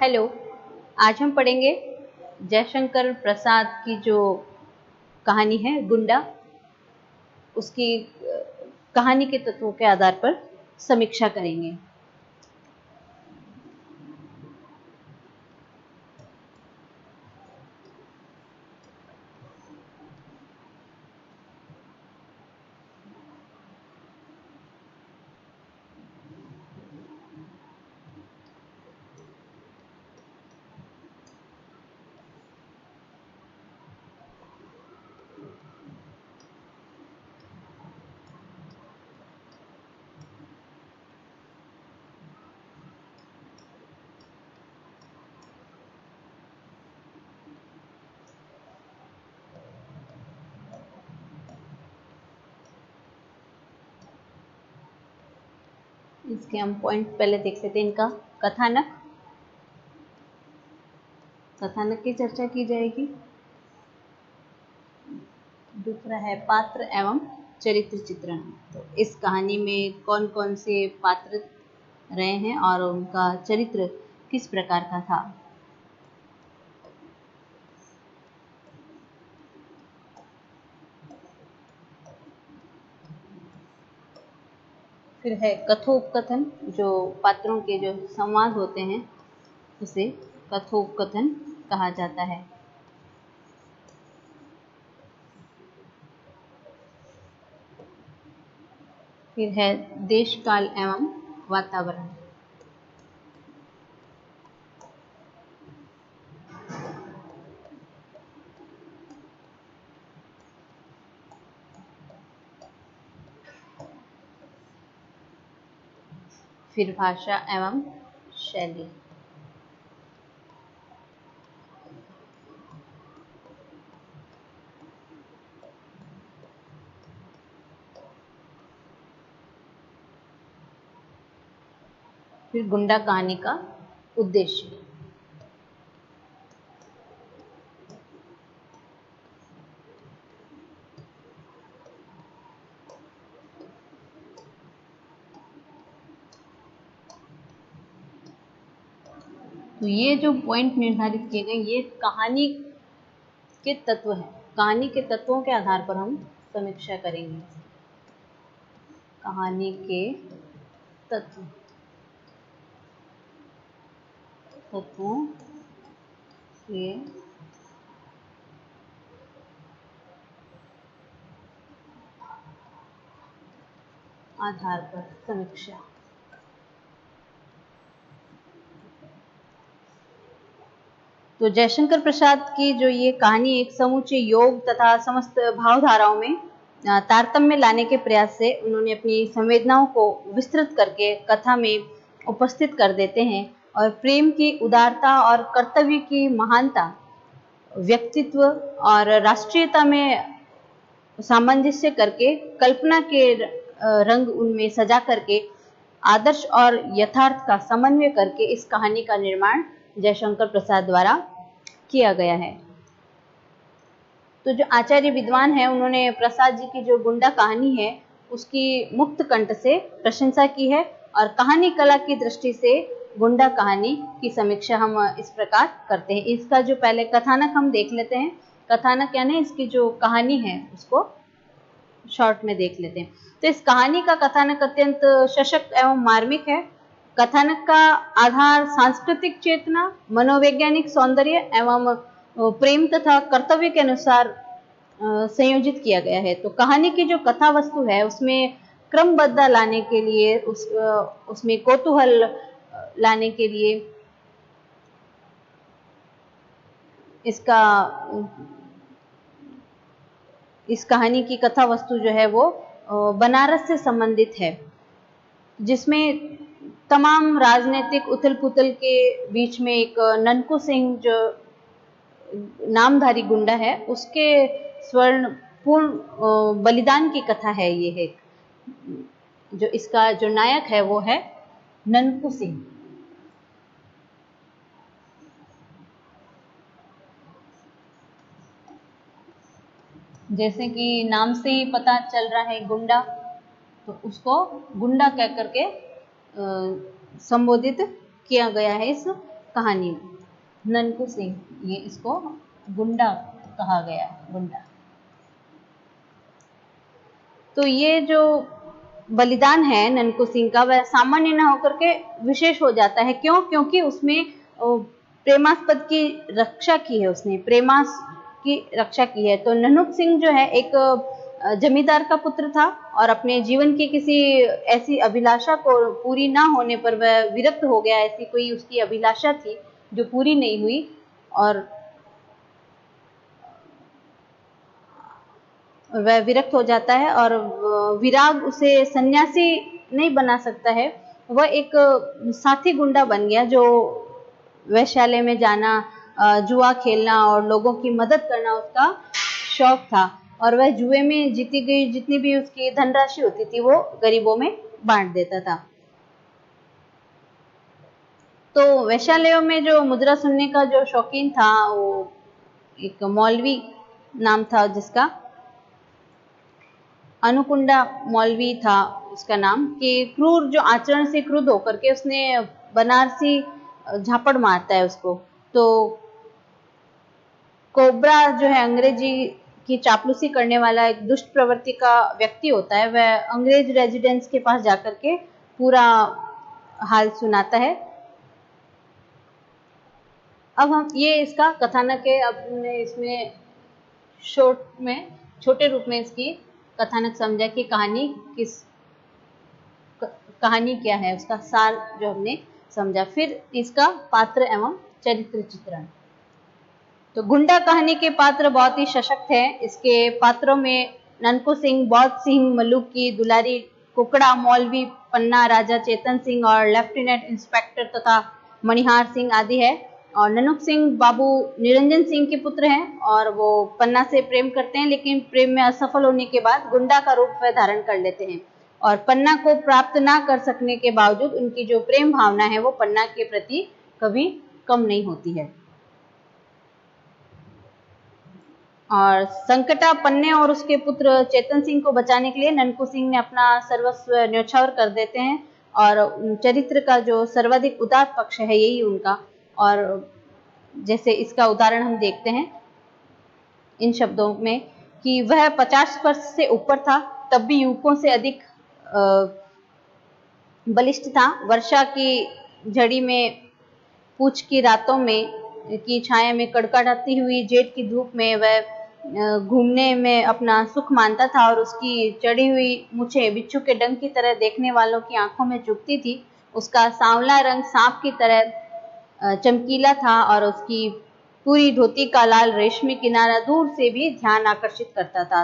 Hello. आज हम पढ़ेंगे जयशंकर प्रसाद की जो कहानी है गुंडा, उसकी कहानी के तत्वों के आधार पर समीक्षा करेंगे। इसके हम पॉइंट पहले देख लेते हैं। इनका कथानक की चर्चा की जाएगी। दूसरा है पात्र एवं चरित्र चित्रण। तो इस कहानी में कौन कौन से पात्र रहे हैं और उनका चरित्र किस प्रकार का था। फिर है कथोपकथन, जो पात्रों के जो संवाद होते हैं उसे कथोपकथन कहा जाता है। फिर है देश काल एवं वातावरण। फिर भाषा एवं शैली। फिर गुंडा कहानी का उद्देश्य। तो ये जो पॉइंट निर्धारित किए गए ये कहानी के तत्व हैं। कहानी के तत्वों के आधार पर हम समीक्षा करेंगे। कहानी के तत्वों के आधार पर समीक्षा। तो जयशंकर प्रसाद की जो ये कहानी एक समूचे योग तथा समस्त भावधाराओं में तारतम्य लाने के प्रयास से उन्होंने अपनी संवेदनाओं को विस्तृत करके कथा में उपस्थित कर देते हैं और प्रेम की उदारता और कर्तव्य की महानता, व्यक्तित्व और राष्ट्रीयता में सामंजस्य करके कल्पना के रंग उनमें सजा करके आदर्श और यथार्थ का समन्वय करके इस कहानी का निर्माण जयशंकर प्रसाद द्वारा किया गया है। तो जो आचार्य विद्वान है उन्होंने प्रसाद जी की जो गुंडा कहानी है उसकी मुक्त कंठ से प्रशंसा की है और कहानी कला की दृष्टि से गुंडा कहानी की समीक्षा हम इस प्रकार करते हैं। इसका जो पहले कथानक हम देख लेते हैं। कथानक यानी इसकी जो कहानी है उसको शॉर्ट में देख लेते हैं। तो इस कहानी का कथानक अत्यंत सशक्त एवं मार्मिक है। कथानक का आधार सांस्कृतिक चेतना, मनोवैज्ञानिक सौंदर्य एवं प्रेम तथा कर्तव्य के अनुसार संयोजित किया गया है। तो कहानी की जो कथा वस्तु है उसमें क्रमबद्धता लाने के लिए, उसमें कौतूहल लाने के लिए इस कहानी की कथा वस्तु जो है वो बनारस से संबंधित है, जिसमें तमाम राजनीतिक उथल पुथल के बीच में एक ननकू सिंह जो नामधारी गुंडा है उसके स्वर्ण पूर्ण बलिदान की कथा है। ये है जो इसका जो नायक है वो है ननकू सिंह। जैसे कि नाम से ही पता चल रहा है गुंडा, तो उसको गुंडा कह करके संबोधित किया गया है इस कहानी में। ननकू सिंह, ये इसको गुंडा कहा गया, गुंडा। तो ये जो बलिदान है ननकू सिंह का, वह सामान्य न होकर के विशेष हो जाता है। क्यों? क्योंकि उसमें प्रेमास्पद की रक्षा की है, उसने प्रेमास की रक्षा की है। तो ननक सिंह जो है एक जमींदार का पुत्र था और अपने जीवन की किसी ऐसी अभिलाषा को पूरी ना होने पर वह विरक्त हो गया। ऐसी कोई उसकी अभिलाषा थी जो पूरी नहीं हुई और वह विरक्त हो जाता है और विराग उसे सन्यासी नहीं बना सकता है। वह एक साथी गुंडा बन गया जो वैश्यालय में जाना, जुआ खेलना और लोगों की मदद करना उसका शौक था। और वह जुए में जीती गई जितनी भी उसकी धनराशि होती थी वो गरीबों में बांट देता था। तो वैश्यालयों में जो मुद्रा सुनने का जो शौकीन था, वो एक मौलवी नाम था जिसका, अनुकुंडा मौलवी था उसका नाम, कि क्रूर जो आचरण से क्रुद्ध होकर के उसने बनारसी झापड़ मारता है उसको। तो कोबरा जो है अंग्रेजी की चापलूसी करने वाला एक दुष्ट प्रवृत्ति का व्यक्ति होता है। वह अंग्रेज रेजिडेंट्स के पास जाकर के पूरा हाल सुनाता है। अब हम ये इसका कथानक है, अब हमने इसमें शॉर्ट में छोटे रूप में इसकी कथानक समझा कि कहानी क्या है, उसका सार जो हमने समझा। फिर इसका पात्र एवं चरित्र चित्रण। तो गुंडा कहानी के पात्र बहुत ही सशक्त हैं। इसके पात्रों में ननकू सिंह, बौद्ध सिंह, मलुकी, दुलारी, कुकड़ा, मौलवी, पन्ना, राजा चेतन सिंह और लेफ्टिनेंट इंस्पेक्टर तथा मणिहार सिंह आदि है। और ननक सिंह बाबू निरंजन सिंह के पुत्र हैं और वो पन्ना से प्रेम करते हैं, लेकिन प्रेम में असफल होने के बाद गुंडा का रूप वह धारण कर लेते हैं। और पन्ना को प्राप्त ना कर सकने के बावजूद उनकी जो प्रेम भावना है वो पन्ना के प्रति कभी कम नहीं होती है। और संकटा पन्ने और उसके पुत्र चेतन सिंह को बचाने के लिए ननकू सिंह ने अपना सर्वस्व न्यौछावर कर देते हैं। और चरित्र का जो सर्वाधिक उदार पक्ष है यही उनका। और जैसे इसका उदाहरण हम देखते हैं इन शब्दों में कि वह 50 वर्ष से ऊपर था, तब भी युवकों से अधिक बलिष्ठ था। वर्षा की झड़ी में, पूछ की रातों में की छाया में, कड़कड़ाती हुई जेठ की धूप में वह घूमने में अपना सुख मानता था। और उसकी चढ़ी हुई मूछें बिच्छू के डंक की तरह देखने वालों की आंखों में चुभती थी। उसका सांवला रंग सांप की तरह चमकीला था और उसकी पूरी धोती का लाल रेशमी किनारा दूर से भी ध्यान आकर्षित करता था।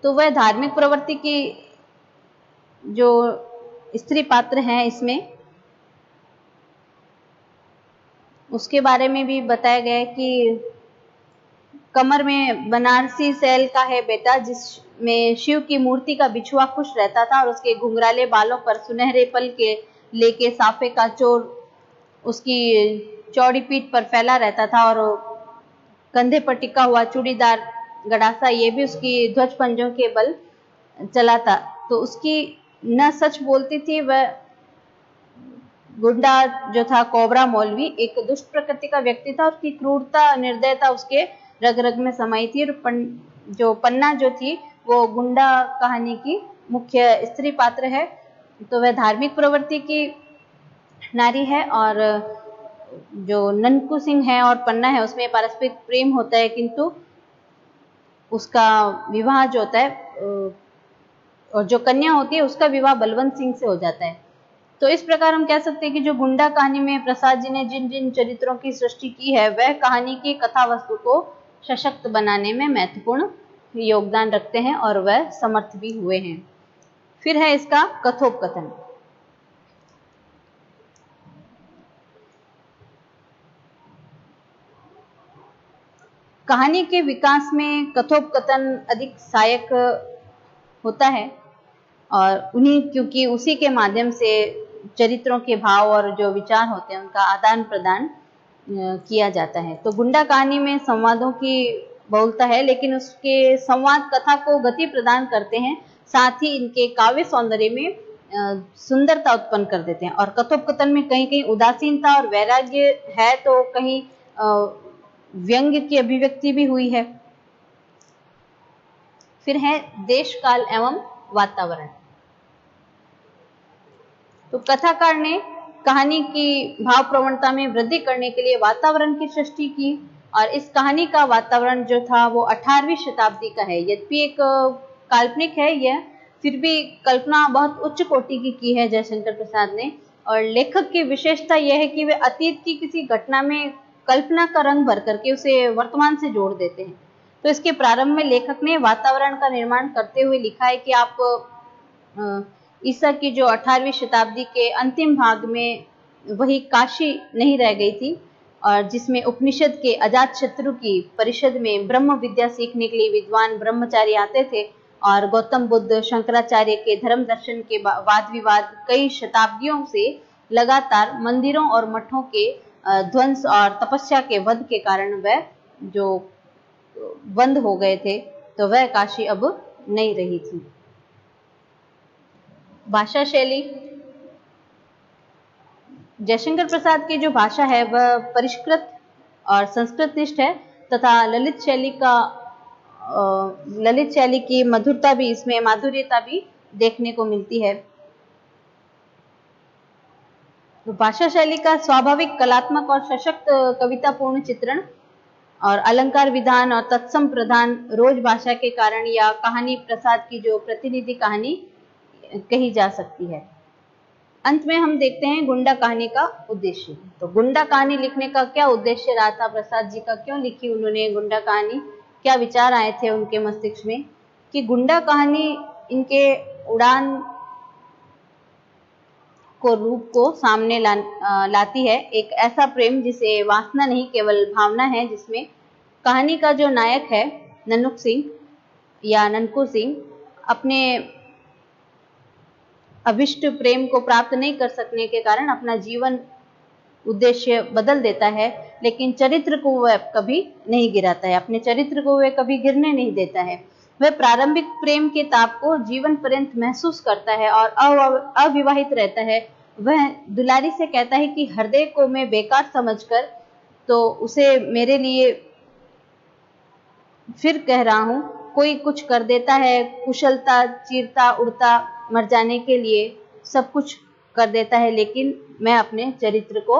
तो वह धार्मिक प्रवृत्ति की जो स्त्री पात्र हैं इसमें, उसके बारे में भी बताया गया है कि कमर में बनारसी सैल का है बेटा, जिसमें शिव की मूर्ति का बिछुआ खुश रहता था। और उसके घुंघराले बालों पर सुनहरे पल के लेके साफे का चोर उसकी चौड़ी पीठ पर फैला रहता था। और कंधे पर टिका हुआ चूड़ीदार गड़ासा ये भी उसकी ध्वज पंजों के बल चला था। तो उसकी न सच बोलती थी। वह गुंडा जो था कोबरा मौलवी एक दुष्ट प्रकृति का व्यक्ति था। उसकी क्रूरता, निर्दयता उसके रग रग में समाई थी। और जो पन्ना जो थी वो गुंडा कहानी की मुख्य स्त्री पात्र है। तो वह धार्मिक प्रवृत्ति की नारी है। और जो ननकू सिंह है और पन्ना है उसमें पारस्परिक प्रेम होता है, किंतु उसका विवाह जो होता है और जो कन्या होती है उसका विवाह बलवंत सिंह से हो जाता है। तो इस प्रकार हम कह सकते हैं कि जो गुंडा कहानी में प्रसाद जी ने जिन जिन चरित्रों की सृष्टि की है वह कहानी की कथा वस्तु को सशक्त बनाने में महत्वपूर्ण योगदान रखते हैं और वह समर्थ भी हुए हैं। फिर है इसका कथोपकथन। कहानी के विकास में कथोपकथन अधिक सहायक होता है और क्योंकि उसी के माध्यम से चरित्रों के भाव और जो विचार होते हैं उनका आदान प्रदान किया जाता है। तो गुंडा कहानी में संवादों की बहुलता है, लेकिन उसके संवाद कथा को गति प्रदान करते हैं। साथ ही इनके काव्य सौंदर्य में सुंदरता उत्पन्न कर देते हैं, और कथोपकथन में कहीं कहीं उदासीनता और वैराग्य है, तो कहीं व्यंग्य की अभिव्यक्ति भी हुई है। फिर है देश काल एवं वातावरण। तो कथाकार ने कहानी की भाव प्रवणता में वृद्धि करने के लिए वातावरण की सृष्टि की, और इस कहानी का वातावरण जो था वो 18वीं शताब्दी का है। यद्यपि एक काल्पनिक है यह, फिर भी कल्पना बहुत उच्च कोटि की है जयशंकर प्रसाद ने। और लेखक की विशेषता यह है कि वे अतीत की किसी घटना में कल्पना का रंग भर करके उसे वर्तमान से जोड़ देते हैं। तो इसके प्रारंभ में लेखक ने वातावरण का निर्माण करते हुए लिखा है कि आप ईसा की जो 18वीं शताब्दी के अंतिम भाग में वही काशी नहीं रह गई थी, और जिसमें उपनिषद के अजातशत्रु की परिषद में ब्रह्म विद्या सीखने के लिए विद्वान ब्रह्मचारी आते थे, और गौतम बुद्ध शंकराचार्य के धर्म दर्शन के वाद विवाद कई शताब्दियों से लगातार मंदिरों और मठों के ध्वंस और तपस्या के वध के कारण वह जो बंद हो गए थे, तो वह काशी अब नहीं रही थी। भाषा शैली, जयशंकर प्रसाद की जो भाषा है वह परिष्कृत और संस्कृतनिष्ठ है, तथा ललित शैली की मधुरता भी, इसमें माधुर्यता भी देखने को मिलती है। तो भाषा शैली का स्वाभाविक कलात्मक और सशक्त कवितापूर्ण चित्रण और अलंकार विधान और तत्सम प्रधान रोज भाषा के कारण या कहानी प्रसाद की जो प्रतिनिधि कहानी कही जा सकती है। अंत में हम देखते हैं गुंडा कहानी का उद्देश्य। तो गुंडा कहानी लिखने का क्या उद्देश्य रहा था प्रसाद जी का, क्यों लिखी उन्होंने गुंडा कहानी, क्या विचार आए थे उनके मस्तिष्क में कि गुंडा कहानी इनके उड़ान को रूप को सामने लाती है। एक ऐसा प्रेम जिसे वासना नहीं केवल भावना है, जिसमें कहानी का जो नायक है ननक सिंह या ननकू सिंह अपने अभिष्ट प्रेम को प्राप्त नहीं कर सकने के कारण अपना जीवन उद्देश्य बदल देता है, लेकिन चरित्र को वह कभी नहीं गिराता है, अपने चरित्र को वह कभी गिरने नहीं देता है। वह प्रारंभिक प्रेम के ताप को जीवन पर्यंत महसूस करता है और अविवाहित रहता है। वह दुलारी से कहता है कि हृदय को मैं बेकार समझकर तो उसे मेरे लिए फिर कह रहा हूं, कोई कुछ कर देता है, कुशलता, चीरता, उड़ता, मर जाने के लिए सब कुछ कर देता है, लेकिन मैं अपने चरित्र को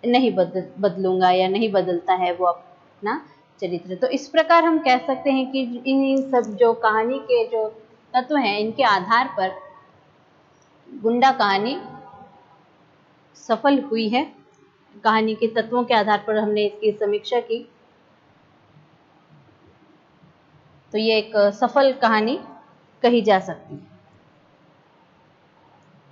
नहीं बदलूंगा या नहीं बदलता है वो अपना चरित्र। तो इस प्रकार हम कह सकते हैं कि इन सब जो कहानी के जो तत्व हैं, इनके आधार पर गुंडा कहानी सफल हुई है। कहानी के तत्वों के आधार पर हमने इसकी समीक्षा की, तो ये एक सफल कहानी कही जा सकती है।